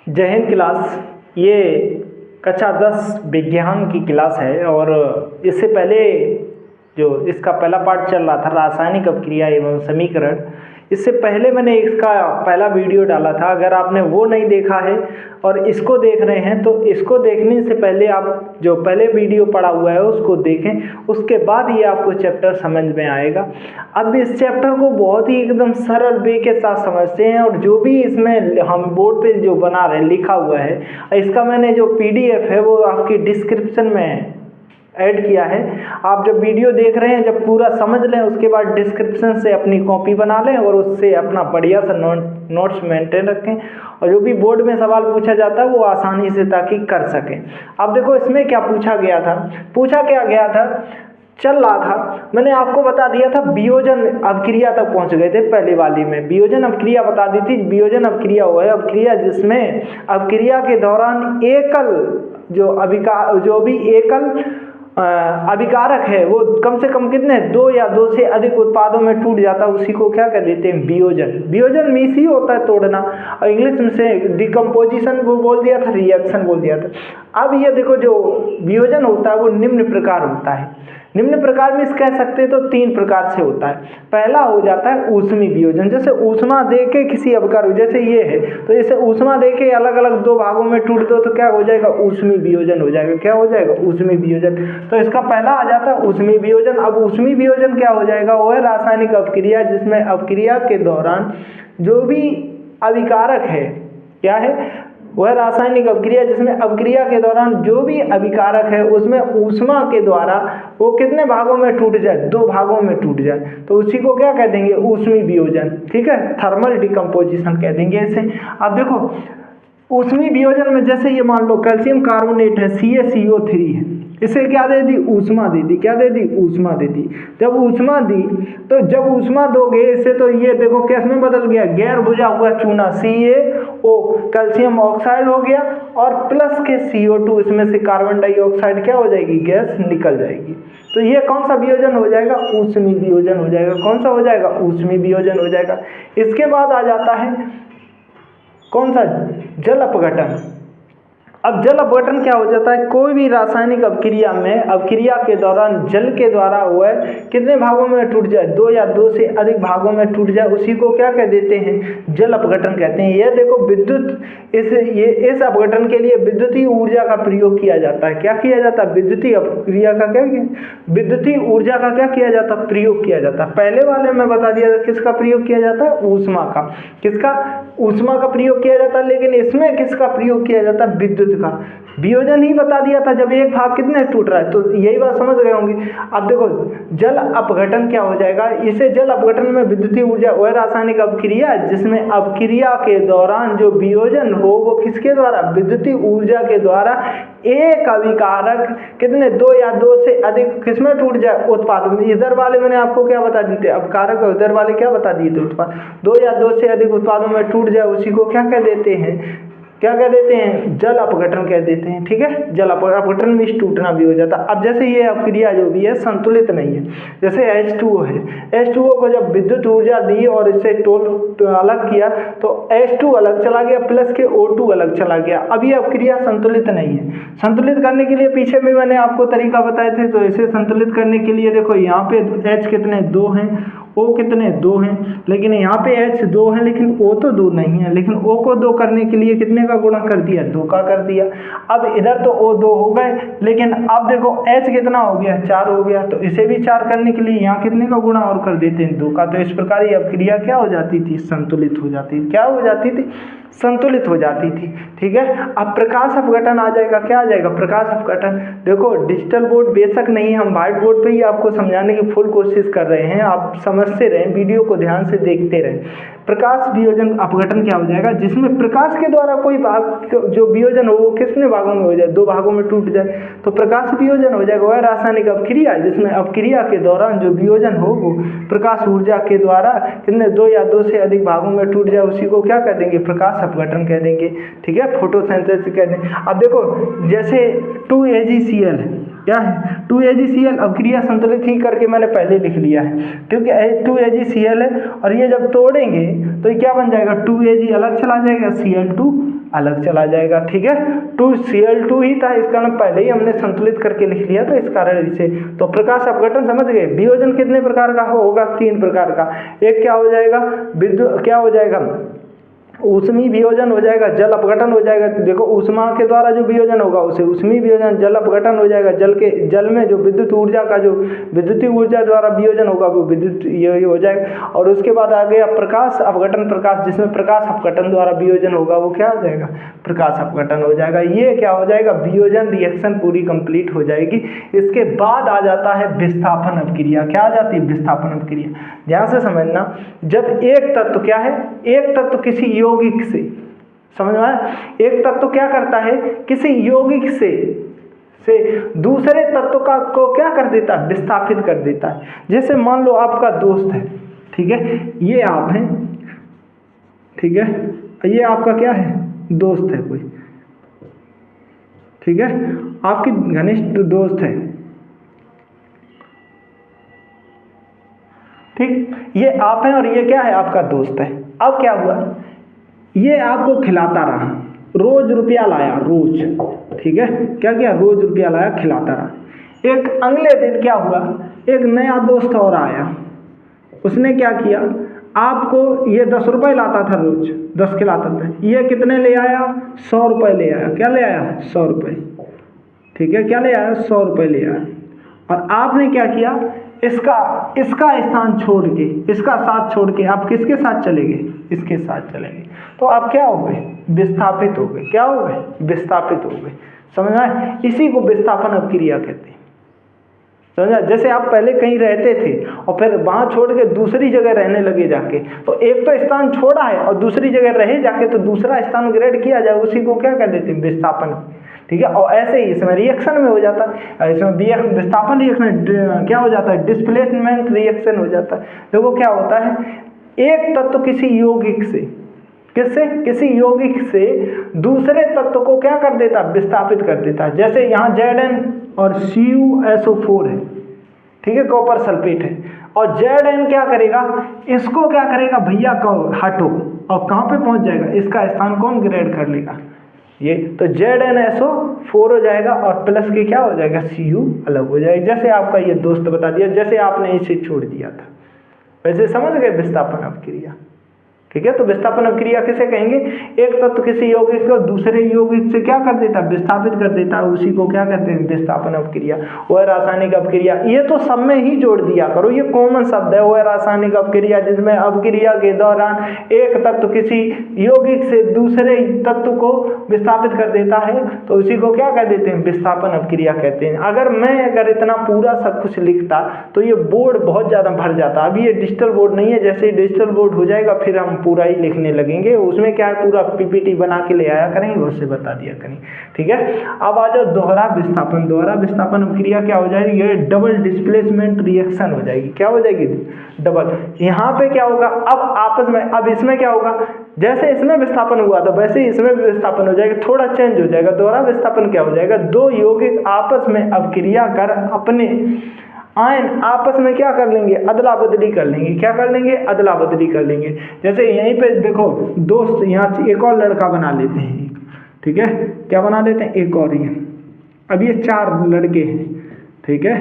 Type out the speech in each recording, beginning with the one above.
जय हिंद क्लास। ये कक्षा 10 विज्ञान की क्लास है और इससे पहले जो इसका पहला पार्ट चल रहा था रासायनिक अपक्रिया एवं समीकरण, इससे पहले मैंने इसका पहला वीडियो डाला था। अगर आपने वो नहीं देखा है और इसको देख रहे हैं तो इसको देखने से पहले आप जो पहले वीडियो पड़ा हुआ है उसको देखें, उसके बाद ये आपको चैप्टर समझ में आएगा। अब इस चैप्टर को बहुत ही एकदम सरल वे के साथ समझते हैं और जो भी इसमें हम बोर्ड पे जो बना रहे हैं लिखा हुआ है, इसका मैंने जो PDF है वो आपकी डिस्क्रिप्शन में ऐड किया है। आप जब वीडियो देख रहे हैं जब पूरा समझ लें, उसके बाद डिस्क्रिप्शन से अपनी कॉपी बना लें और उससे अपना बढ़िया सा नोट्स मेंटेन रखें और जो भी बोर्ड में सवाल पूछा जाता है वो आसानी से ताकि कर सकें। अब देखो इसमें क्या पूछा गया था, पूछा क्या गया था, चल रहा था, मैंने आपको बता दिया था वियोजन अपक्रिया तक पहुंच गए थे। पहले वाली में वियोजन अपक्रिया बता दी थी। वियोजन अपक्रिया वो है अपक्रिया जिसमें अपक्रिया के दौरान एकल जो भी एकल अभिकारक है वो कम से कम कितने 2 या 2 से अधिक उत्पादों में टूट जाता है, उसी को क्या कह देते हैं, वियोजन। वियोजन मीन्स ही होता है तोड़ना, और इंग्लिश में से डिकम्पोजिशन वो बोल दिया था, रिएक्शन बोल दिया था। अब ये देखो जो वियोजन होता है वो निम्न प्रकार होता है। निम्न प्रकार में कह सकते हैं तो 3 प्रकार से होता है। पहला हो जाता है ऊष्मी वियोजन, जैसे ऊष्मा दे के किसी अभिकार, जैसे ये है तो जैसे ऊष्मा दे के अलग अलग 2 भागों में टूट दो तो क्या हो जाएगा, ऊष्मी वियोजन हो जाएगा। क्या हो जाएगा, ऊष्मी वियोजन। तो इसका पहला आ जाता है ऊष्मी वियोजन। अब ऊष्मी वियोजन क्या हो जाएगा, वो है रासायनिक अपक्रिया जिसमें अपक्रिया के दौरान जो भी अभिकारक है, क्या है, वह रासायनिक अपक्रिया जिसमें अपक्रिया के दौरान जो भी अभिकारक है उसमें ऊष्मा के द्वारा वो कितने भागों में टूट जाए, 2 भागों में टूट जाए, तो उसी को क्या कह देंगे, ऊष्मी वियोजन। ठीक है, थर्मल डिकम्पोजिशन कह देंगे इसे। अब देखो ऊष्मी वियोजन में जैसे ये मान लो कैल्शियम कार्बोनेट है, CaCO3 है, इसे क्या दे दी, ऊष्मा दे दी। क्या दे दी, ऊष्मा दे दी। जब ऊष्मा दी तो जब ऊष्मा दोगे इसे तो ये देखो कैसे में बदल गया, गैर बुझा हुआ चूना CaO कैल्शियम ऑक्साइड हो गया और प्लस के CO2, इसमें से कार्बन डाइऑक्साइड क्या हो जाएगी, गैस निकल जाएगी। तो ये कौन सा वियोजन हो जाएगा, ऊष्मी वियोजन हो जाएगा। कौन सा हो जाएगा, ऊष्मी वियोजन हो जाएगा। इसके बाद आ जाता है कौन सा, जल अपघटन। अब जल अपघटन क्या हो जाता है, कोई भी रासायनिक अपक्रिया में अपक्रिया के दौरान जल के द्वारा हुआ कितने भागों में टूट जाए, 2 या 2 से अधिक भागों में टूट जाए, उसी को क्या कह देते हैं, जल अपघटन कहते हैं। यह देखो विद्युत इस अपघटन के लिए विद्युतीय ऊर्जा का प्रयोग किया जाता है। क्या किया जाता है, विद्युतीय अपक्रिया का क्या, विद्युतीय ऊर्जा का क्या किया जाता है, प्रयोग किया जाता है। पहले वाले में बता दिया था किसका प्रयोग किया जाता है, ऊष्मा का। किसका, ऊष्मा का प्रयोग किया जाता है, लेकिन इसमें किसका प्रयोग किया जाता है, विद्युत का। वियोजन ही बता दिया था जब एक भाग कितने टूट रहा है, तो यही बात समझ गए होंगे। अब देखो जल अपघटन क्या हो जाएगा, इसे जल अपघटन में विद्युतीय ऊर्जा वह रासायनिक अपक्रिया जिसमें अपक्रिया के दौरान जो वियोजन हो वो किसके द्वारा, विद्युतीय ऊर्जा के द्वारा एक अभिकारक कितने 2 या 2 से अधिक किसमें टूट जाए, उत्पाद। इधर वाले मैंने आपको क्या बता दिए थे, अपकारक, और उधर वाले क्या बता दिए थे, उत्पाद। 2 या 2 से अधिक उत्पादों में टूट जाए उसी को क्या कह देते हैं, क्या कह देते हैं, जल अपघटन कह देते हैं। ठीक है, जल अपघटन में टूटना भी हो जाता है। अब जैसे ये अपक्रिया जो भी है संतुलित नहीं है, जैसे H2O है, H2O को जब विद्युत ऊर्जा दी और इसे अलग किया तो H2 अलग चला गया, प्लस के O2 अलग चला गया। अब ये अपक्रिया संतुलित नहीं है। संतुलित करने के लिए पीछे भी मैंने आपको तरीका बताए थे, तो इसे संतुलित करने के लिए देखो यहाँ पे H कितने 2 हैं, O कितने 2 हैं, लेकिन यहाँ पे H 2 है लेकिन O तो 2 नहीं है, लेकिन O को 2 करने के लिए कितने का गुणा कर दिया, 2 का कर दिया। अब इधर तो O 2 हो गए, लेकिन अब देखो H कितना हो गया, 4 हो गया, तो इसे भी 4 करने के लिए यहाँ कितने का गुणा और कर देते हैं, 2 का। तो इस प्रकार ये अपक्रिया क्या हो जाती थी, संतुलित हो जाती थी। क्या हो जाती थी, संतुलित हो जाती थी। ठीक है, अब प्रकाश अपघटन आ जाएगा। क्या आ जाएगा, प्रकाश अपघटन। देखो डिजिटल बोर्ड बेशक नहीं, हम व्हाइट बोर्ड पे ही आपको समझाने की फुल कोशिश कर रहे हैं, आप समझते रहें, वीडियो को ध्यान से देखते रहें। प्रकाश वियोजन अपघटन क्या हो जाएगा, जिसमें प्रकाश के द्वारा कोई भाग जो वियोजन हो वो कितने भागों में हो जाए, 2 भागों में टूट जाए, तो प्रकाश वियोजन हो जाएगा। वह रासायनिक अपक्रिया जिसमें अपक्रिया के दौरान जो वियोजन हो वो प्रकाश ऊर्जा के द्वारा कितने 2 या 2 से अधिक भागों में टूट जाए, उसी को क्या कह देंगे, प्रकाश अपघटन कह देंगे। ठीक है, फोटोसिंथेसिस कह देंगे। अब देखो जैसे 2AgCl है, क्या है, 2AgCl अपक्रिया संतुलित ही करके मैंने पहले लिख लिया है, क्योंकि 2AgCl है और ये जब तोड़ेंगे तो ये क्या बन जाएगा, 2Ag अलग चला जाएगा, Cl2 अलग चला जाएगा। ठीक है, 2Cl2 ही था, इसका नाम पहले ही हमने संतुलित करके लिख लिया, तो इस कारण इसे तो प्रकाश अपघटन समझ गए। वियोजन कितने प्रकार का होगा? 3 प्रकार का। एक क्या हो जाएगा? विद्युत क्या हो जाएगा? ऊष्मीय वियोजन हो जाएगा, जल अपघटन हो जाएगा। देखो ऊष्मा के द्वारा जो वियोजन होगा उसे ऊष्मीय वियोजन, जल अपघटन हो जाएगा। जल में जो विद्युत ऊर्जा का जो विद्युतीय ऊर्जा द्वारा वियोजन होगा वो विद्युत ये हो जाएगा। और उसके बाद आ गया प्रकाश अपघटन प्रकाश, जिसमें प्रकाश अपघटन द्वारा वियोजन होगा वो क्या हो जाएगा? प्रकाश अपघटन हो जाएगा। ये क्या हो जाएगा? वियोजन रिएक्शन पूरी कंप्लीट हो जाएगी। इसके बाद आ जाता है विस्थापन अपक्रिया। क्या आ जाती है? विस्थापन अपक्रिया। ध्यान से समझना, जब एक तत्व क्या है, एक तत्व किसी यौगिक से, समझ में आया? एक तत्व क्या करता है? किसी यौगिक से दूसरे तत्व का को क्या कर देता है? विस्थापित कर देता है। जैसे मान लो आपका दोस्त है, ठीक है, ये आप हैं, ठीक है, ये आपका क्या है? दोस्त है कोई, ठीक है, आपकी घनिष्ठ दोस्त है, ठीक, ये आप हैं और ये क्या है? आपका दोस्त है। अब क्या हुआ? ये आपको खिलाता रहा, रोज रुपया लाया, रोज, ठीक है, क्या किया? रोज रुपया लाया, खिलाता रहा। एक अगले दिन क्या हुआ? एक नया दोस्त और आया, उसने क्या किया? आपको ये 10 रुपये लाता था, रोज 10 खिलाता था, ये कितने ले आया? 100 रुपये ले आया। क्या ले आया? 100 रुपये, ठीक है, क्या ले आया? 100 रुपये ले आया। और आपने क्या किया? इसका स्थान छोड़ के, इसका साथ छोड़ के आप किसके साथ चले गए? इसके साथ चले गए। तो आप क्या हो गए? विस्थापित हो गए। क्या हो गए? विस्थापित हो गए। समझ आए? इसी को विस्थापन अपक्रिया कहते हैं। समझा? जैसे आप पहले कहीं रहते थे और फिर वहां छोड़ के दूसरी जगह रहने लगे जाके, तो एक तो स्थान छोड़ा है और दूसरी जगह रहे जाके तो दूसरा स्थान ग्रेड किया जाए, उसी को क्या कह देते हैं? विस्थापन। ठीक है, और ऐसे ही इसमें रिएक्शन में हो जाता है, इसमें विस्थापन रिएक्शन क्या हो जाता है? डिस्प्लेसमेंट रिएक्शन हो जाता है। देखो क्या होता है, एक तत्व किसी यौगिक से, किसी यौगिक से दूसरे तत्व को क्या कर देता है? विस्थापित कर देता है। जैसे यहाँ Zn और CuSO4 है, ठीक है, कॉपर सल्फेट है, और Zn क्या करेगा? इसको क्या करेगा? भैया हटो, और कहाँ पे पहुंच जाएगा? इसका स्थान कौन ग्रेड कर लेगा? ये तो ZnSO4 हो जाएगा और प्लस के क्या हो जाएगा? Cu अलग हो जाएगा। जैसे आपका ये दोस्त बता दिया, जैसे आपने इसे छोड़ दिया था, वैसे समझ गए विस्थापन अपक्रिया। ठीक है, तो विस्थापन अपक्रिया किसे कहेंगे? एक तत्व किसी यौगिक को दूसरे यौगिक से क्या कर देता है? विस्थापित कर देता है, उसी को क्या कहते हैं? विस्थापन अपक्रिया। वह रासायनिक अपक्रिया, ये तो सब में ही जोड़ दिया करो, ये कॉमन शब्द है। वह रासायनिक अपक्रिया जिसमें अपक्रिया के दौरान एक तत्व किसी यौगिक से दूसरे तत्व को विस्थापित कर देता है, तो उसी को क्या कह देते हैं? विस्थापन अपक्रिया कहते हैं। अगर इतना पूरा सब कुछ लिखता तो ये बोर्ड बहुत ज़्यादा भर जाता। अभी ये डिजिटल बोर्ड नहीं है, जैसे डिजिटल बोर्ड हो जाएगा फिर हम पूरा ही लिखने लगेंगे। उसमें क्या है, पूरा पीपीटी बना के ले आया करेंगे, उससे बता दिया करेंगे। ठीक है, अब आ जाओ दोहरा विस्थापन। दोहरा विस्थापन अपक्रिया क्या हो जाएगी? ये डबल डिस्प्लेसमेंट रिएक्शन हो जाएगी। क्या हो जाएगी? डबल। यहाँ पे क्या होगा? अब आपस में, अब इसमें क्या होगा? जैसे इसमें विस्थापन हुआ था वैसे ही इसमें भी विस्थापन हो जाएगा, थोड़ा चेंज हो जाएगा। दोहरा विस्थापन क्या हो जाएगा? दो यौगिक आपस में अपक्रिया कर अपने आयन आपस में क्या कर लेंगे? अदला बदली कर लेंगे। क्या कर लेंगे? अदला बदली कर लेंगे। जैसे यहीं पे देखो दोस्त, यहाँ एक और लड़का बना लेते हैं, ठीक है, क्या बना लेते हैं? एक और ही। अब ये 4 लड़के हैं, ठीक है,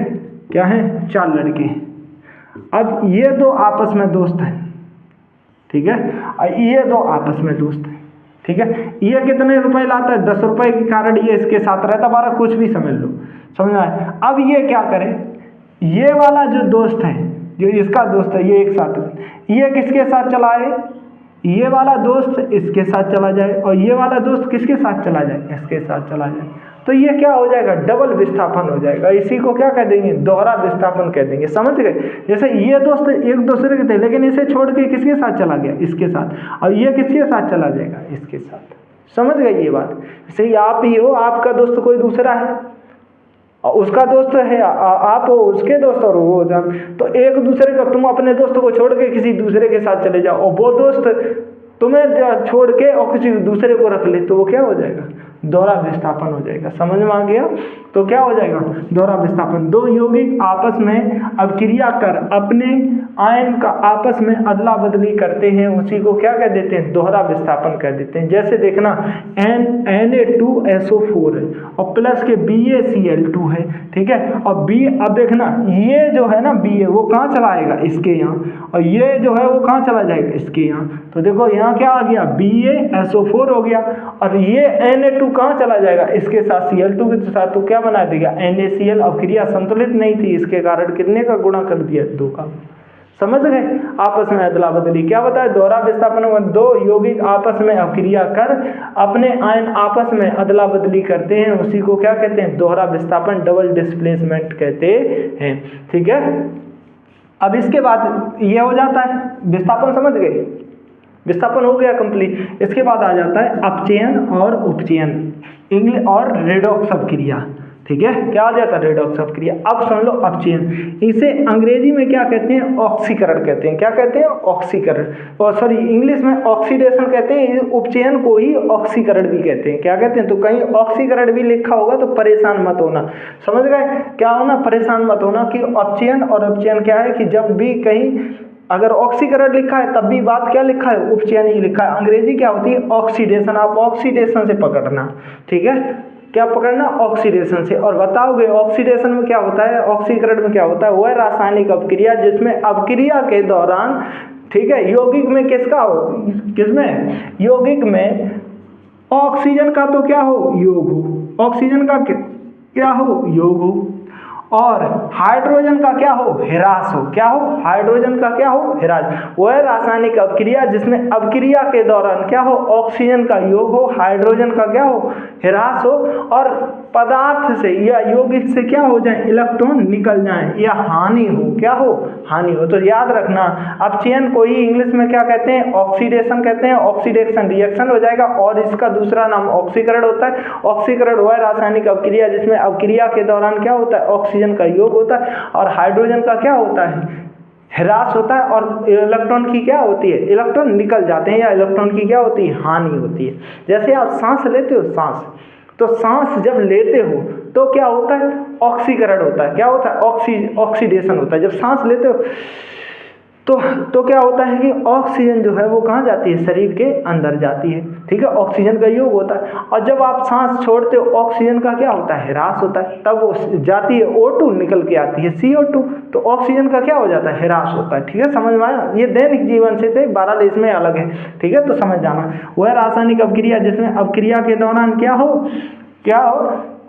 क्या है? 4 लड़के हैं। अब ये 2 आपस में दोस्त हैं, ठीक है, और ये 2 आपस में दोस्त हैं, ठीक है। ये कितने रुपए लाता है? 10 रुपए के कारण ये इसके साथ रहता, बारा कुछ भी समझ लो, समझ आए। अब ये क्या करे? ये वाला जो दोस्त है, जो इसका दोस्त है, ये एक साथ, ये किसके साथ चला है? ये वाला दोस्त इसके साथ चला जाए, और ये वाला दोस्त किसके साथ चला जाए? इसके साथ चला जाए। तो ये क्या हो जाएगा? डबल विस्थापन हो जाएगा। इसी को क्या कह देंगे? दोहरा विस्थापन कह देंगे। समझ गए? जैसे ये दोस्त एक दूसरे के थे, लेकिन इसे छोड़ के किसके साथ चला गया? इसके साथ। और ये किसके साथ चला जाएगा? इसके साथ। समझ गए ये बात? जैसे ही आप ही हो, आपका दोस्त कोई दूसरा है और उसका दोस्त है, आप हो उसके दोस्त और वो, तो एक दूसरे को, तुम अपने दोस्त को छोड़ के किसी दूसरे के साथ चले जाओ और वो दोस्त तुम्हें छोड़ के और किसी दूसरे को रख ले, तो वो क्या हो जाएगा? दोहरा विस्थापन हो जाएगा। समझ में आ गया? तो क्या हो जाएगा? दोहरा विस्थापन। दो यौगिक आपस में अभिक्रिया कर अपने आयन का आपस में अदला बदली करते हैं, उसी को क्या कह देते हैं? दोहरा विस्थापन कह देते हैं। जैसे देखना Na2SO4 है और प्लस के BaCl2 है, ठीक है। और अब देखना ये जो है ना Ba वो कहाँ चला आएगा? इसके यहाँ। और ये जो है वो कहाँ चला जाएगा? इसके यहाँ। तो देखो यहाँ क्या आ गया? BaSO4 हो गया। और ये Na2 कहाँ चला जाएगा? इसके साथ Cl2 के साथ, तो क्या बना देगा? NaCl। अब क्रिया संतुलित नहीं थी, इसके कारण कितने का गुणा कर दिया? 2 का। समझ गए? आपस में अदला बदली। क्या बताया? दोहरा विस्थापन में दो यौगिक आपस में अभिक्रिया कर अपने आयन आपस में अदला बदली करते हैं, उसी को क्या कहते हैं? दोहरा विस्थापन, डबल डिस्प्लेसमेंट कहते हैं, ठीक है। अब इसके बाद ये हो जाता है विस्थापन, समझ गए? विस्थापन हो गया कंप्लीट। इसके बाद आ जाता है अपचयन और उपचयन, इंग्लिश और रेडॉक्स अभिक्रिया, ठीक है। क्या आ जाता है? रेडॉक्स अभिक्रिया। अब सुन लो अपचयन, इसे अंग्रेजी में क्या कहते हैं? ऑक्सीकरण कहते हैं। क्या कहते हैं? ऑक्सीकरण। और सॉरी इंग्लिश में ऑक्सीडेशन कहते हैं, उपचयन को ही ऑक्सीकरण भी कहते हैं। क्या कहते हैं? तो कहीं ऑक्सीकरण भी लिखा होगा तो परेशान मत होना। समझ गए? क्या होना? परेशान मत होना कि अपचयन और उपचयन क्या है, कि जब भी कहीं अगर ऑक्सीकरण लिखा है तब भी बात क्या लिखा है? उपचयन ही लिखा है। अंग्रेजी क्या होती है? ऑक्सीडेशन। आप ऑक्सीडेशन से पकड़ना, ठीक है। क्या पकड़ना? ऑक्सीडेशन से। और बताओगे ऑक्सीडेशन में क्या होता है, ऑक्सीकरण में क्या होता है? वह रासायनिक अभिक्रिया जिसमें अभिक्रिया के दौरान, ठीक है, यौगिक में किसका हो? किसमें? यौगिक में ऑक्सीजन का तो क्या हो? योग हो। ऑक्सीजन का क्या हो? योग हो। और हाइड्रोजन का क्या हो? ह्रास हो। क्या हो? हाइड्रोजन का क्या हो? ह्रास। वह रासायनिक अभिक्रिया जिसमें अभिक्रिया के दौरान क्या हो? ऑक्सीजन का योग हो, हाइड्रोजन का क्या हो? ह्रास हो, और पदार्थ से या यौगिक से क्या हो जाए? इलेक्ट्रॉन निकल जाए या हानि हो। क्या हो? हानि हो। तो याद रखना अपचयन को ही इंग्लिश में क्या कहते हैं? ऑक्सीडेशन कहते हैं। ऑक्सीडेशन रिएक्शन हो जाएगा, और इसका दूसरा नाम ऑक्सीकरण होता है। ऑक्सीकरण वह रासायनिक अभिक्रिया जिसमें अभिक्रिया के दौरान क्या होता है? ऑक्सीजन का योग होता है, और हाइड्रोजन का क्या होता है? ह्रास होता है, और इलेक्ट्रॉन की क्या होती है? इलेक्ट्रॉन निकल जाते हैं, या इलेक्ट्रॉन की क्या होती है? हानि होती है। जैसे आप सांस लेते हो, सांस, तो सांस जब लेते हो तो क्या होता है? ऑक्सीकरण होता है। क्या होता है? ऑक्सीडेशन होता है। जब सांस लेते हो तो क्या होता है कि ऑक्सीजन जो है वो कहाँ जाती है? शरीर के अंदर जाती है, ठीक है। ऑक्सीजन का योग होता है। और जब आप सांस छोड़ते हो, ऑक्सीजन का क्या होता है? ह्रास होता है। तब वो जाती है O2, निकल के आती है CO2, तो ऑक्सीजन का क्या हो जाता है? ह्रास होता है, ठीक है। समझ में आया? ये दैनिक जीवन से थे, 12 इसमें अलग है, ठीक है। तो समझ जाना, वह रासायनिक अभिक्रिया जिसमें अभिक्रिया के दौरान क्या हो?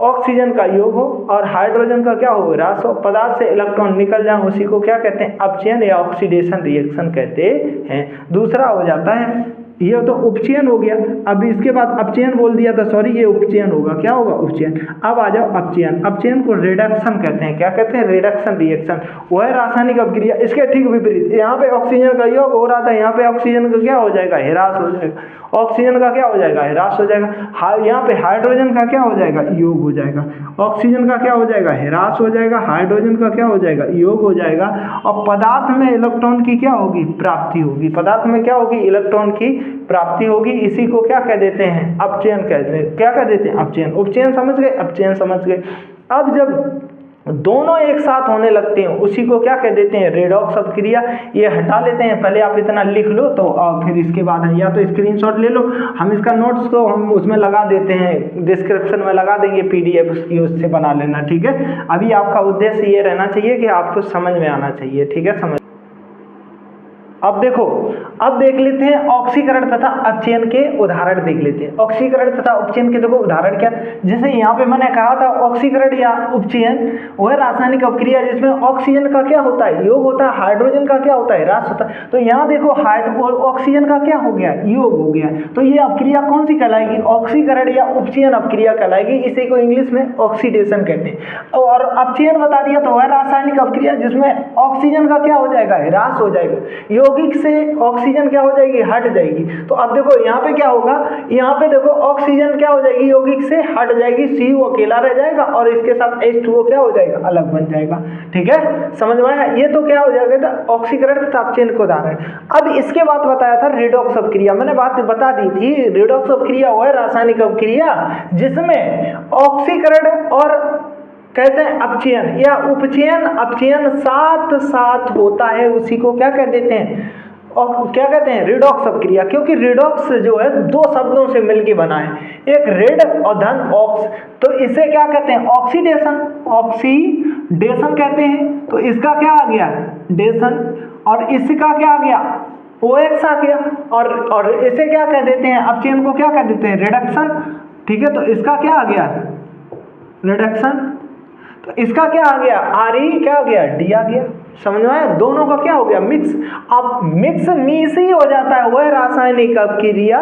ऑक्सीजन का योग हो, और हाइड्रोजन का क्या हो? ह्रास हो, पदार्थ से इलेक्ट्रॉन निकल जाए, उसी को क्या कहते हैं? अपचयन या ऑक्सीडेशन रिएक्शन कहते हैं। दूसरा हो जाता है, ये तो उपचयन हो गया। अब इसके बाद अपचयन बोल दिया था, सॉरी, ये उपचयन होगा। क्या होगा? उपचयन। अब आ जाओ अपचयन। अपचयन को रिडक्शन कहते हैं। क्या कहते हैं? Reduction reaction. वह रासायनिक अभिक्रिया, इसके ठीक विपरीत, यहाँ पे ऑक्सीजन का योग हो रहा था, यहाँ पे ऑक्सीजन का क्या हो जाएगा? ह्रास हो जाएगा। ऑक्सीजन का क्या हो जाएगा? ह्रास हो जाएगा। यहाँ पे हाइड्रोजन का क्या हो जाएगा? योग हो जाएगा। ऑक्सीजन का क्या हो जाएगा? ह्रास हो जाएगा। हाइड्रोजन का क्या हो जाएगा? योग हो जाएगा। और पदार्थ में इलेक्ट्रॉन की क्या होगी? प्राप्ति होगी। पदार्थ में क्या होगी? इलेक्ट्रॉन की प्राप्ति होगी। इसी को क्या कह देते हैं? अपचयन कहते हैं। क्या कह देते हैं? अपचयन। उपचयन समझ गए? अपचयन समझ गए। अब जब दोनों एक साथ होने लगते हैं, उसी को क्या कह देते हैं? रेडॉक्स अभिक्रिया। ये हटा लेते हैं, पहले आप इतना लिख लो, तो फिर इसके बाद या तो स्क्रीनशॉट ले लो, हम इसका नोट्स तो हम उसमें लगा देते हैं, डिस्क्रिप्शन में लगा देंगे, PDF उसकी, उससे बना लेना, ठीक है। अभी आपका उद्देश्य ये रहना चाहिए कि आपको समझ में आना चाहिए, ठीक है। समझ। अब देखो, अब देख लेते हैं ऑक्सीकरण तथा अपचयन के उदाहरण देख लेते हैं। ऑक्सीकरण तथा उपचयन के देखो उदाहरण क्या, जैसे यहाँ पे मैंने कहा था ऑक्सीकरण या उपचयन वह रासायनिक अभिक्रिया जिसमें ऑक्सीजन का क्या होता है? योग होता है। हाइड्रोजन का क्या होता है? ह्रास होता है। तो यहाँ देखो ऑक्सीजन का क्या हो गया? योग हो गया। तो ये अभिक्रिया कौन सी कहलाएगी? ऑक्सीकरण या उपचयन अभिक्रिया कहलाएगी। इसी को इंग्लिश में ऑक्सीडेशन कहते हैं। और अपचयन बता दिया तो वह रासायनिक अभिक्रिया जिसमें ऑक्सीजन का क्या हो जाएगा? ह्रास हो जाएगा। योग यौगिक से ऑक्सीजन क्या हो जाएगी, हट जाएगी। तो अब देखो यहाँ पे क्या होगा, यहाँ पे देखो ऑक्सीजन क्या हो जाएगी, यौगिक से हट जाएगी, Cu अकेला रह जाएगा और इसके साथ H2O क्या हो जाएगा, अलग बन जाएगा। ठीक है, समझ में आया? ये तो क्या हो जाएगा, ऑक्सीकरण तथा अपचयन का उदाहरण। अब इसके बाद बताया था रिडॉक्स अपक्रिया, मैंने बात बता दी थी। रिडॉक्स अपक्रिया वो है रासायनिक अपक्रिया जिसमें ऑक्सीकरण और कहते हैं अपचयन या उपचयन अपचयन साथ साथ होता है, उसी को क्या कह देते हैं, और क्या कहते हैं, रिडॉक्स अपक्रिया। क्योंकि रिडॉक्स जो है दो शब्दों से मिलकर बना है, एक रेड और धन ऑक्स, तो इसे क्या कहते हैं, ऑक्सीडेशन, ऑक्सीडेशन कहते हैं। तो इसका क्या आ गया, डेशन, और इसका क्या आ गया, OX आ गया, और इसे क्या कह देते हैं, अपचयन को क्या कह देते हैं, रिडक्शन। ठीक है, तो इसका क्या आ गया, रिडक्शन। तो इसका क्या आ गया, RE क्या आ गया, D आ गया। समझ में आया? दोनों का क्या हो गया, मिक्स। अब मिक्स मीस ही हो जाता है वह रासायनिक अपक्रिया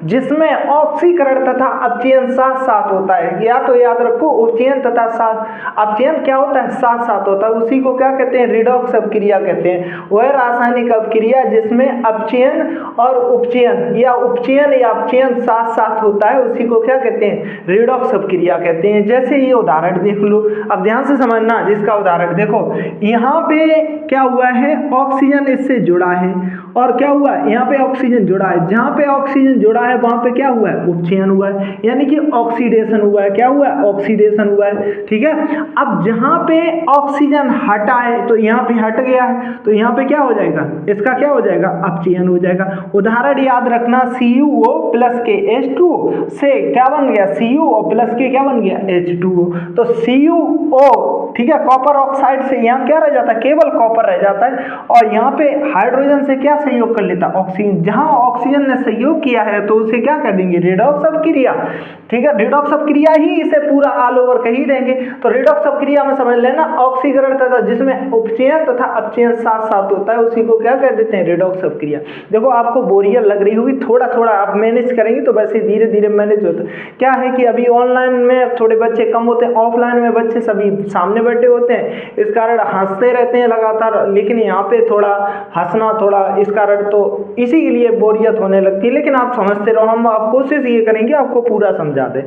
जिसमें ऑक्सीकरण तथा अपचयन साथ साथ होता है। या तो याद रखो, उपचयन तथा साथ अपचयन क्या होता है, साथ साथ होता है, उसी को क्या कहते हैं, रिडॉक्स अपक्रिया कहते हैं। वह रासायनिक अपक्रिया जिसमें अपचयन और उपचयन या उपचयन या अपचयन साथ साथ होता है, उसी को क्या कहते हैं, रिडॉक्स अपक्रिया कहते हैं। जैसे ये उदाहरण देख लो, अब ध्यान से समझना जिसका उदाहरण देखो, यहाँ पे क्या हुआ है, ऑक्सीजन इससे जुड़ा है, और क्या हुआ है, यहाँ पे ऑक्सीजन जुड़ा है, जहाँ पे ऑक्सीजन जुड़ा है वहां पे क्या हुआ है, उपचयन हुआ है, यानी कि ऑक्सीडेशन हुआ है। क्या हुआ है, ऑक्सीडेशन हुआ है। ठीक है, अब जहाँ पे ऑक्सीजन हटा है तो यहाँ पे हट गया है, तो यहाँ पे क्या हो जाएगा, इसका क्या हो जाएगा, अपचयन हो जाएगा। उदाहरण याद रखना, CuO प्लस के H2O से क्या बन गया, CuO प्लस के क्या बन गया, H2O। तो CuO, ठीक है, कॉपर ऑक्साइड से यहाँ क्या रह जाता है, केवल कॉपर रह जाता है, और यहाँ पे हाइड्रोजन से क्या सहयोग कर लेता, ऑक्सीजन। जहां ऑक्सीजन ने सहयोग किया है तो उसे क्या कह देंगे, रिडॉक्स अपक्रिया। ठीक है, रिडॉक्स अपक्रिया ही इसे पूरा ऑल ओवर कही देंगे। तो रिडॉक्स अपक्रिया में समझ लेना, ऑक्सीकरण तथा जिसमें उपचयन तथा अपचयन साथ साथ होता है, उसी को क्या कह देते हैं, रिडॉक्स अपक्रिया। देखो आपको बोरियत लग रही होगी, थोड़ा थोड़ा आप मैनेज करेंगे तो वैसे धीरे धीरे मैनेज होता है। क्या है कि अभी ऑनलाइन में थोड़े बच्चे कम होते हैं, ऑफलाइन में बच्चे सभी सामने बैठे होते हैं, इस कारण हंसते रहते हैं लगातार, लेकिन यहाँ पे थोड़ा हंसना थोड़ा इस कारण तो इसी के लिए बोरियत होने लगती है। लेकिन आप समझते रहो, हम आप कोशिश ये करेंगे आपको पूरा समझा दें।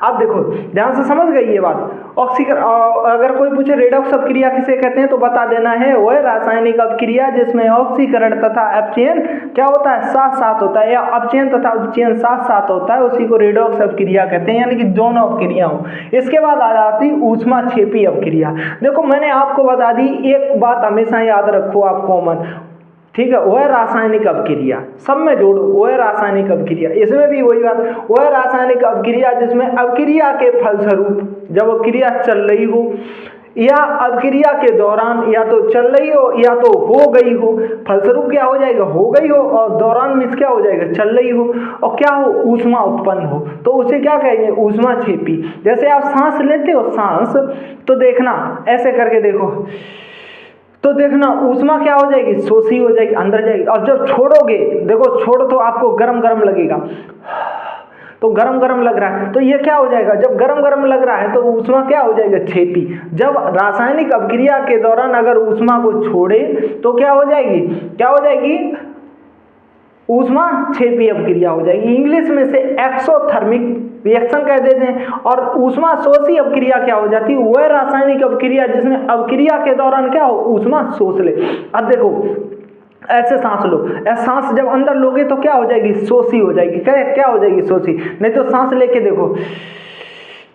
आप देखो ध्यान से समझ गई ये बात। ऑक्सीकरण, अगर कोई पूछे रिडॉक्स अपक्रिया किसे कहते हैं तो बता देना है, वह रासायनिक अपक्रिया जिसमें ऑक्सीकरण तथा अपचयन क्या होता है, साथ साथ होता है, या अपचयन तथा उपचयन साथ साथ होता है, उसी को रिडॉक्स अपक्रिया कहते हैं, यानी कि दोनों अपक्रिया हो। इसके बाद आ जाती ऊष्माक्षेपी अपक्रिया। देखो मैंने आपको बता दी, एक बात हमेशा याद रखो आप कॉमन, ठीक है, वह रासायनिक अपक्रिया, सब में जोड़ो, वह रासायनिक अपक्रिया। इसमें भी वही बात, वह रासायनिक अपक्रिया जिसमें अपक्रिया के फलस्वरूप, जब अपक्रिया चल रही हो या अपक्रिया के दौरान, या तो चल रही हो या तो हो गई हो, फलस्वरूप क्या हो जाएगा, हो गई हो, और दौरान में क्या हो जाएगा, चल रही हो, और क्या हो, ऊष्मा उत्पन्न हो, तो उसे क्या कहेंगे, ऊष्माक्षेपी। जैसे आप सांस लेते हो, सांस, तो देखना ऐसे करके देखो, तो देखना ऊष्मा क्या हो जाएगी, शोषी हो जाएगी, अंदर जाएगी, और जब छोड़ोगे, देखो छोड़ो तो आपको गरम गरम लगेगा, तो गरम गरम लग रहा है, तो ये क्या हो जाएगा, जब गरम गरम लग रहा है तो ऊष्मा क्या हो जाएगा, क्षेपी। जब रासायनिक अपक्रिया के दौरान अगर ऊष्मा को छोड़े तो क्या हो जाएगी, क्या हो जाएगी, ऊष्मा क्षेपी अपक्रिया हो जाएगी। इंग्लिश में से एक्सोथर्मिक रिएक्शन कह देते हैं। और ऊष्मा शोषी अपक्रिया क्या हो जाती है, वह रासायनिक अपक्रिया जिसमें अपक्रिया के दौरान क्या हो, ऊष्मा शोष ले। अब देखो ऐसे सांस लो, ऐसे सांस जब अंदर लोगे तो क्या हो जाएगी, शोषी हो जाएगी। क्या हो जाएगी, शोषी। नहीं तो सांस लेके देखो,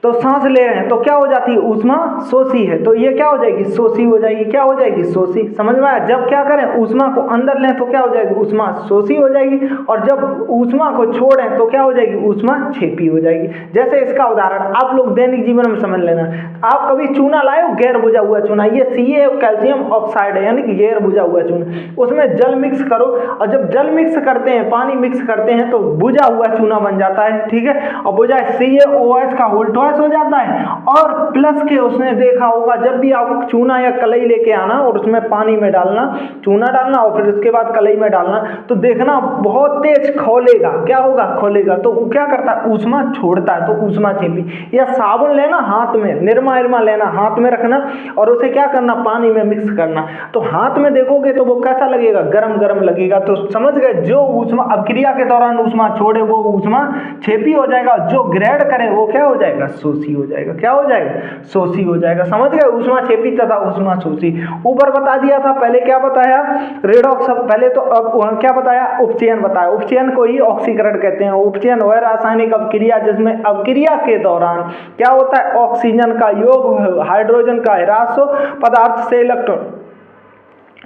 तो सांस ले रहे हैं तो क्या हो जाती है, ऊष्मा शोषी है, तो ये क्या हो जाएगी, शोषी हो जाएगी। क्या हो जाएगी, शोषी। समझ में आया। जब क्या करें, ऊष्मा को अंदर लें तो क्या हो जाएगी, ऊष्मा शोषी हो जाएगी, और जब ऊष्मा को छोड़ें तो क्या हो जाएगी, ऊष्मा क्षेपी हो जाएगी। जैसे इसका उदाहरण आप लोग दैनिक जीवन में समझ लेना। आप कभी चूना लाए हो, गैर बुझा हुआ चूना, ये Ca कैल्शियम ऑक्साइड है, यानी कि गैर बुझा हुआ चूना, उसमें जल मिक्स करो, और जब जल मिक्स करते हैं, पानी मिक्स करते हैं तो बुझा हुआ चूना बन जाता है, ठीक है। और बुझा CaOH का उल्टा पोरस हो जाता है। और प्लस के उसने देखा होगा जब भी आप चूना या कलई लेके आना और उसमें पानी में डालना, चूना डालना और फिर उसके बाद कलई में डालना, तो देखना बहुत तेज खौलेगा। क्या होगा? खौलेगा। तो वो क्या करता है? ऊष्मा छोड़ता है, तो ऊष्मा छेपी। या साबुन लेना हाथ में, निरमा लेना हाथ में रखना और उसे क्या करना? पानी में मिक्स करना। तो हाथ में देखोगे तो वो कैसा लगेगा? गरम गरम लगेगा। तो समझ गए, जो ऊष्मा अपक्रिया के दौरान ऊष्मा छोड़े वो ऊष्मा छेपी हो जाएगा, जो ग्रेड करे वो क्या हो जाएगा? शोषी हो जाएगा। क्या हो जाएगा? शोषी हो जाएगा। समझ गए, ऊष्मा छेपी तथा ऊष्मा शोषी। ऊपर बता दिया था, पहले क्या बताया? रेडॉक्स। पहले तो अब क्या बताया? उपचयन बताया। उपचयन को ही ऑक्सीकरण कहते हैं। उपचयन वह रासायनिक अपक्रिया जिसमें अपक्रिया के दौरान क्या होता है? ऑक्सीजन का योग, हाइड्रोजन का ह्रास हो, पदार्थ से इलेक्ट्रॉन,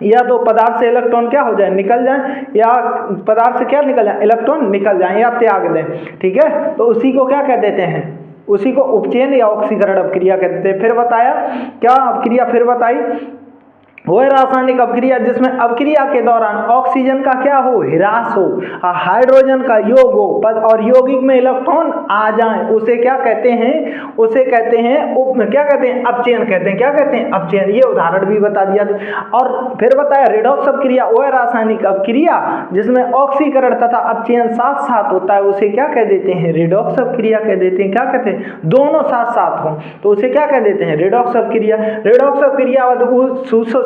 या तो पदार्थ से इलेक्ट्रॉन क्या हो जाए? निकल जाए, या पदार्थ से क्या निकल जाए? इलेक्ट्रॉन निकल जाए या त्याग दें। ठीक है, तो उसी को क्या कह देते हैं? उसी को उपचयन या ऑक्सीकरण अपक्रिया कहते हैं। फिर बताया क्या अपक्रिया? फिर बताई वह रासायनिक अपक्रिया जिसमें अपक्रिया के दौरान ऑक्सीजन का क्या हो? ह्रास हो, हाइड्रोजन का योग हो और यौगिक में इलेक्ट्रॉन आ जाए, उसे क्या कहते हैं? उसे कहते हैं क्या कहते हैं? अपचयन कहते हैं। क्या कहते हैं? अपचयन। ये उदाहरण भी बता दिया। और फिर बताया रेडॉक्स अपक्रिया वह रासायनिक अपक्रिया जिसमें ऑक्सीकरण तथा अपचयन साथ साथ होता है, उसे क्या कह देते हैं? रेडॉक्स अपक्रिया कह देते हैं। क्या कहते हैं? दोनों साथ साथ हो तो उसे क्या कह देते हैं? रेडॉक्स अपक्रिया। रेडॉक्स अपक्रिया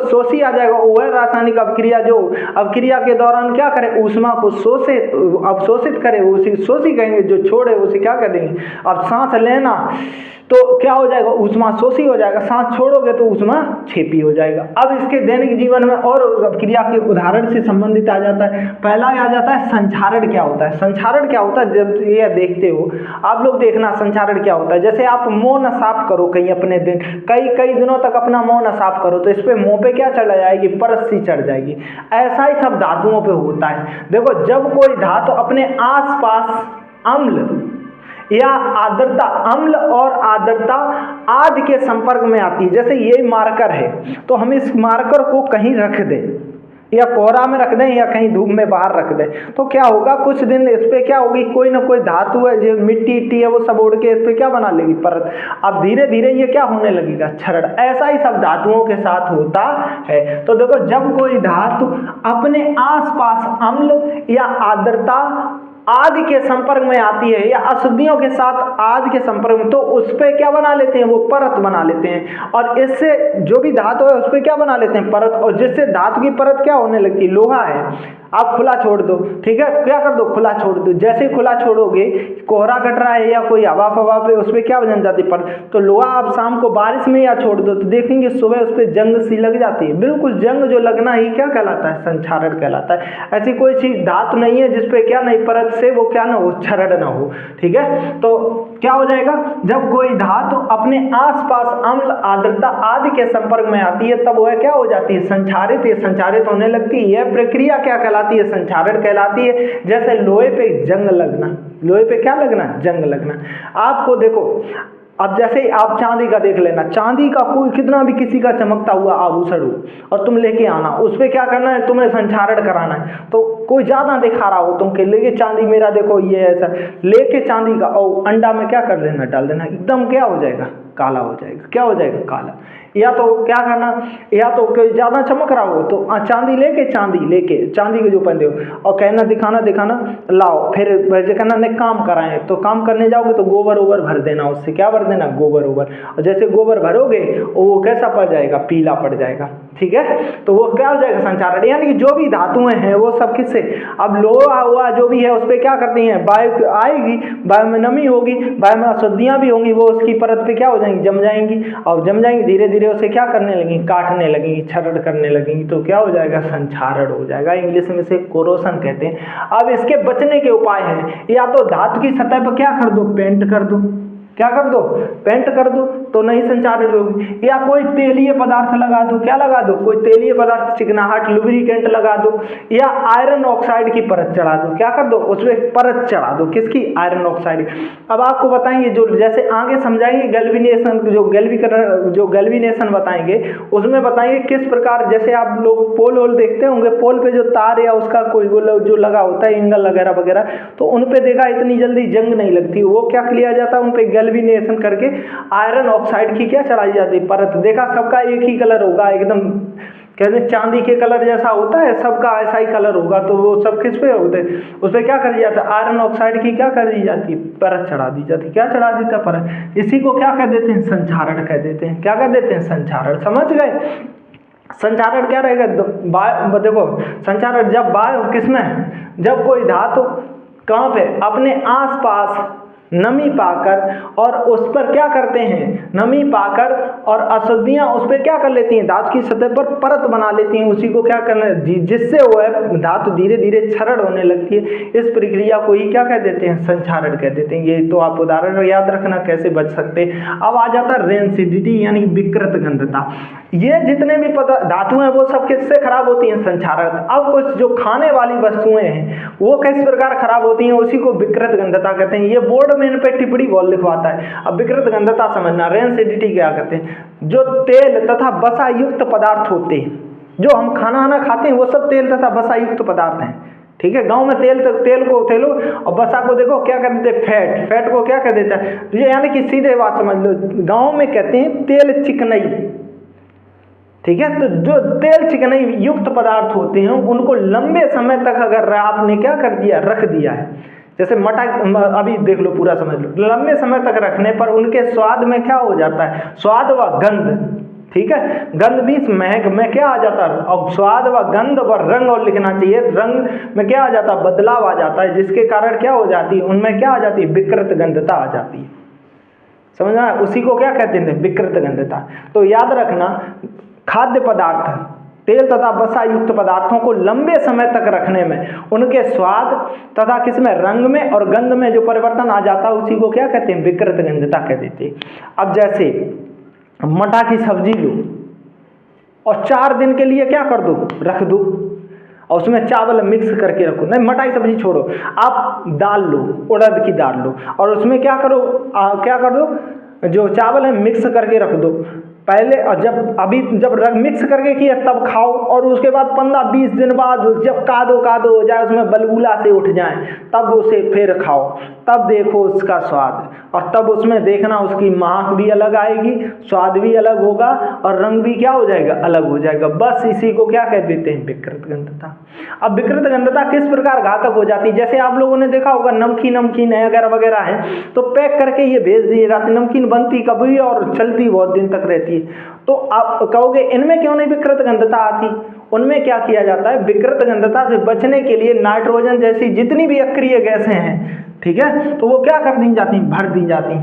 शोषी आ जाएगा। वह रासायनिक अपक्रिया जो अपक्रिया के दौरान क्या करे? ऊष्मा को शोषित अवशोषित करे, उसे शोषी कहेंगे। जो छोड़े उसे क्या कह देंगे? अब सांस लेना तो क्या हो जाएगा? ऊष्मा शोषी हो जाएगा। सांस छोड़ोगे तो ऊष्मा छेपी हो जाएगा। अब इसके दैनिक जीवन में और अपक्रिया के उदाहरण से संबंधित आ जाता है। पहला आ जाता है संक्षारण। क्या होता है? संक्षारण क्या होता है? जब ये देखते हो आप लोग, देखना संक्षारण क्या होता है। जैसे आप मुंह न साफ करो कहीं अपने दिन, कई दिनों तक अपना मुंह न साफ करो तो इस पे मुंह पे क्या चढ़ जाएगी? परत सी चढ़ जाएगी। ऐसा ही सब धातुओं पे होता है। देखो, जब कोई धातु अपने आसपास अम्ल या आर्द्रता, अम्ल और आर्द्रता आदि के संपर्क में आती है, जैसे ये मार्कर है तो हम इस मार्कर को कहीं रख दें या कोहरा में रख दें या कहीं धूप में बाहर रख दें, तो क्या होगा? कुछ दिन इस पे क्या होगी? कोई ना कोई धातु है, जो मिट्टी है, वो सब उड़ के इस पे क्या बना लेगी? परत। अब धीरे धीरे ये क्या होने लगेगा? क्षरण। ऐसा ही सब धातुओं के साथ होता है। तो देखो, जब कोई धातु अपने आसपास अम्ल या आर्द्रता आदि के संपर्क में आती है या अशुद्धियों के साथ आदि के संपर्क में, तो उस पे क्या बना लेते हैं? वो परत बना लेते हैं। और इससे जो भी धातु है उस पे क्या बना लेते हैं? परत। और जिससे धातु की परत क्या होने लगती है? लोहा है, आप खुला छोड़ दो। ठीक है, क्या कर दो? खुला छोड़ दो। जैसे खुला छोड़ोगे, कोहरा कट रहा है या कोई हवा फवा पे, उस पर क्या बन जाती है? परत। तो लोहा आप शाम को बारिश में या छोड़ दो तो देखेंगे सुबह उस पर जंग सी लग जाती है। बिल्कुल जंग जो लगना ही क्या कहलाता है? संक्षारण कहलाता है। ऐसी कोई चीज धातु नहीं है जिसपे क्या नहीं? परत से वो क्या ना हो? क्षरण ना हो। ठीक है, तो क्या हो जाएगा? जब कोई धातु अपने आसपास अम्ल आर्द्रता आदि के संपर्क में आती है तब वह क्या हो जाती है? संक्षारित। ये संक्षारित होने लगती है। यह प्रक्रिया क्या कहलाती है? संक्षारण कहलाती है। जैसे लोहे पे जंग लगना, लोहे पे क्या लगना? जंग लगना। आपको देखो, अब जैसे आप चांदी का देख लेना, चांदी का कोई कितना भी किसी का चमकता हुआ आभूषण हो और तुम लेके आना, उस पर क्या करना है? तुम्हें संक्षारण कराना है। तो कोई ज्यादा दिखा रहा हो तुम के लेके चांदी, मेरा देखो ये ऐसा लेके चांदी का और अंडा में क्या कर देना? डाल देना, एकदम क्या हो जाएगा? काला हो जाएगा। क्या हो जाएगा? काला। या तो क्या करना? या तो कोई ज्यादा चमक रहा हो तो चांदी लेके चांदी के जो पहनते हो और कहना दिखाना लाओ, फिर कहना ने काम कराए, तो काम करने जाओगे तो गोबर ओबर भर देना, उससे क्या भर देना? गोबर ओबर। और जैसे गोबर भरोगे वो कैसा पड़ जाएगा? पीला पड़ जाएगा। ठीक है, तो वो क्या हो जाएगा? संक्षारण। यानी कि जो भी धातुएं हैं वो सब किससे? अब लोहा हुआ जो भी है उस पर क्या करती हैं? वायु आएगी, वायु में नमी होगी, वायु में अशुद्धियां भी होंगी, वो उसकी परत पे क्या हो जाएंगी? जम जाएंगी। और जम जाएंगी, धीरे धीरे उसे क्या करने लगेंगी? काटने लगेंगी, क्षरण करने लगेंगी। तो क्या हो जाएगा? संक्षारण हो जाएगा। इंग्लिश में इसे कोरोशन कहते हैं। अब इसके बचने के उपाय हैं, या तो धातु की सतह पर क्या कर दो? पेंट कर दो। क्या कर दो? पेंट कर दो, तो नहीं संचारित होगी। या कोई तेलीय पदार्थ लगा दो। क्या लगा दो? कोई तेलीय पदार्थ, चिकनाहट, लुब्रिकेंट लगा दो, या आयरन ऑक्साइड की परत चढ़ा दो। क्या कर दो? उसमें परत चढ़ा दो। किसकी? Iron oxide. अब आपको बताएंगे, जो जैसे आगे समझाएंगे गैल्वेनेशन, जो गैल्वेनेशन बताएंगे उसमें बताएंगे किस प्रकार, जैसे आप लोग पोल वोल देखते होंगे, पोल पे जो तार या उसका कोई जो लगा होता है, एंगल वगैरह वगैरह, तो उन पे देखा इतनी जल्दी जंग नहीं लगती। वो क्या किया जाता है? उन पे डिसल्विनेशन करके आयरन ऑक्साइड की क्या चढ़ाई जाती है, परत। देखा सबका एक ही कलर होगा, एकदम कहते हैं चांदी के कलर जैसा होता है, सबका ऐसा ही कलर होगा। तो वो सब किस पे होते हैं, उस पर क्या कर दिया जाता है, आयरन ऑक्साइड की क्या कर दी जाती है, परत चढ़ा दी जाती है। क्या चढ़ा देता है, परत। इसी को क्या कह देते हैं, संक्षारण कह देते हैं। क्या कह देते हैं, संक्षारण। समझ गए। संक्षारण क्या रहेगा, देखो संक्षारण जब वायु किसमें है, जब कोई धातु कहाँ पे, अपने आसपास नमी पाकर और उस पर क्या करते हैं, नमी पाकर और अशुद्धियां उस पर क्या कर लेती हैं, धातु की सतह पर परत बना लेती हैं। उसी को क्या करना, जिससे वो है धातु धीरे धीरे क्षरण होने लगती है। इस प्रक्रिया को ही क्या कह देते हैं, संक्षारण कह देते हैं। ये तो आप उदाहरण याद रखना कैसे बच सकते हैं। अब आ जाता है रेंसिडिटी यानी विकृत गंधता। ये जितने भी धातु हैं वो सब किससे खराब होती हैं, संक्षारण। अब कुछ जो खाने वाली वस्तुएं हैं वो किस प्रकार खराब होती हैं, उसी को विकृत गंधता कहते हैं। ये बोर्ड में इन पे टिप्पणी बहुत लिखवाता है। अब विकृत गंधता समझना, रेंसिडिटी क्या कहते हैं, जो तेल तथा वसा युक्त पदार्थ होते हैं, जो हम खाना खाते हैं वो सब तेल तथा वसा युक्त पदार्थ हैं। ठीक है, गांव में तेल को तेलो और वसा को देखो क्या कह देते हैं, फैट को क्या कह देता है। ये यानी कि सीधे बात समझ लो, गांव में कहते हैं तेल चिकनई। ठीक है, तो जो तेल चिकनाई युक्त पदार्थ होते हैं उनको लंबे समय तक अगर आपने क्या कर दिया, रख दिया है, जैसे मटा, अभी देख लो पूरा समझ लो, लंबे समय तक रखने पर उनके स्वाद में क्या हो जाता है, स्वाद व गंध। ठीक है, गंध भी महक में क्या आ जाता है, और स्वाद व गंध व रंग, और लिखना चाहिए रंग में क्या आ जाता है, बदलाव आ जाता है, जिसके कारण क्या हो जाती है, उनमें क्या आ जाती है, विकृत गंधता आ जाती है। समझना, उसी को क्या कहते हैं, विकृत गंधता। तो याद रखना, खाद्य पदार्थ, तेल तथा वसा युक्त पदार्थों को लंबे समय तक रखने में उनके स्वाद तथा किसमें, रंग में और गंध में जो परिवर्तन आ जाता है उसी को क्या कहते हैं, विकृत गंधता कह देते हैं। अब जैसे मटर की सब्जी लो और 4 दिन के लिए क्या कर दो, रख दो, और उसमें चावल मिक्स करके रखो। नहीं, मटर की सब्जी छोड़ो, आप दाल लो, उड़द की दाल लो और उसमें क्या करो, क्या कर दो, जो चावल है मिक्स करके रख दो पहले। और जब मिक्स करके किया तब खाओ, और उसके बाद 15-20 दिन बाद जब कादो हो जाए, उसमें बलबूला से उठ जाए, तब उसे फिर खाओ। तब देखो उसका स्वाद, और तब उसमें देखना उसकी महक भी अलग आएगी, स्वाद भी अलग होगा और रंग भी क्या हो जाएगा, अलग हो जाएगा। बस इसी को क्या कह देते हैं, विकृत गंधता। अब विकृत गंधता किस प्रकार घातक हो जाती है, जैसे आप लोगों ने देखा होगा नमकीन है वगैरह है, तो पैक करके ये भेज दिए जाते। नमकीन बनती कभी और चलती बहुत दिन तक रहती है। तो आप कहोगे इनमें क्यों नहीं विकृत गंधता आती, उनमें क्या किया जाता है, विकृत गंधता से बचने के लिए नाइट्रोजन जैसी जितनी भी अक्रिय गैसें हैं, ठीक है, तो वो क्या कर दी जाती, भर दी जाती।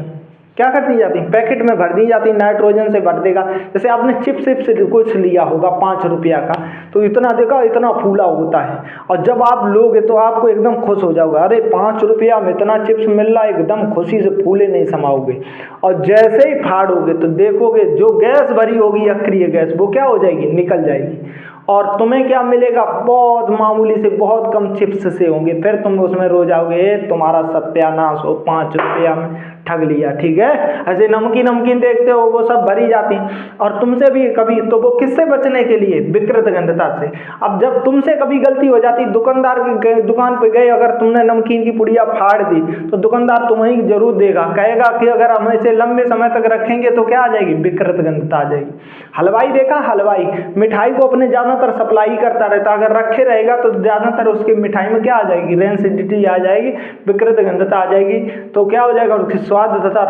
क्या कर दी जाती, पैकेट में भर दी जाती, नाइट्रोजन से भर देगा। जैसे आपने चिप्स से कुछ लिया होगा 5 रुपया का, तो इतना देखा, इतना फूला होता है, और जब आप लोगे तो आपको एकदम खुश हो जाओगे, अरे 5 रुपया में इतना चिप्स मिल रहा है, एकदम खुशी से फूले नहीं समाओगे। और जैसे ही फाड़ोगे तो देखोगे जो गैस भरी होगी अक्रिय गैस, वो क्या हो जाएगी, निकल जाएगी, और तुम्हें क्या मिलेगा, बहुत मामूली से बहुत कम चिप्स से होंगे। फिर तुम उसमें रो जाओगे, तुम्हारा सत्यानाश हो, 5 रुपया में ठग लिया। ठीक है, ऐसे नमकीन देखते हो वो सब भरी जाती, और तुमसे भी कभी, तो वो किससे बचने के लिए, विकृत गंधता से। अब जब तुमसे कभी गलती हो जाती, दुकानदार की दुकान पे गए, अगर तुमने नमकीन की पुड़िया फाड़ दी तो दुकानदार तुम्हें जरूर देगा, कहेगा कि अगर हम इसे लंबे समय तक रखेंगे तो क्या आ जाएगी, विकृत गंधता आ जाएगी। हलवाई देखा, हलवाई मिठाई को अपने ज्यादातर सप्लाई करता रहता, अगर रखे रहेगा तो ज्यादातर उसकी मिठाई में क्या आ जाएगी, रेंसिडिटी आ जाएगी, विकृत गंधता आ जाएगी। तो क्या हो जाएगा, उसकी स्वाद तथा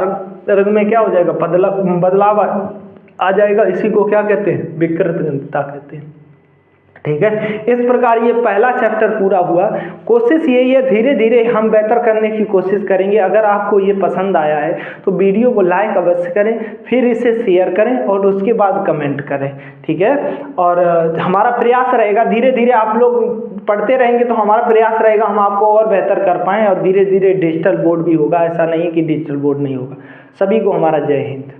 रंग में क्या हो जाएगा, बदलाव आ जाएगा। इसी को क्या कहते हैं, विकृत गंधता कहते हैं। ठीक है, इस प्रकार ये पहला चैप्टर पूरा हुआ। कोशिश यही है, धीरे धीरे हम बेहतर करने की कोशिश करेंगे। अगर आपको ये पसंद आया है तो वीडियो को लाइक अवश्य करें, फिर इसे शेयर करें और उसके बाद कमेंट करें। ठीक है, और हमारा प्रयास रहेगा, धीरे धीरे आप लोग पढ़ते रहेंगे तो हमारा प्रयास रहेगा हम आपको और बेहतर कर पाएँ, और धीरे धीरे डिजिटल बोर्ड भी होगा। ऐसा नहीं कि डिजिटल बोर्ड नहीं होगा। सभी को हमारा जय हिंद।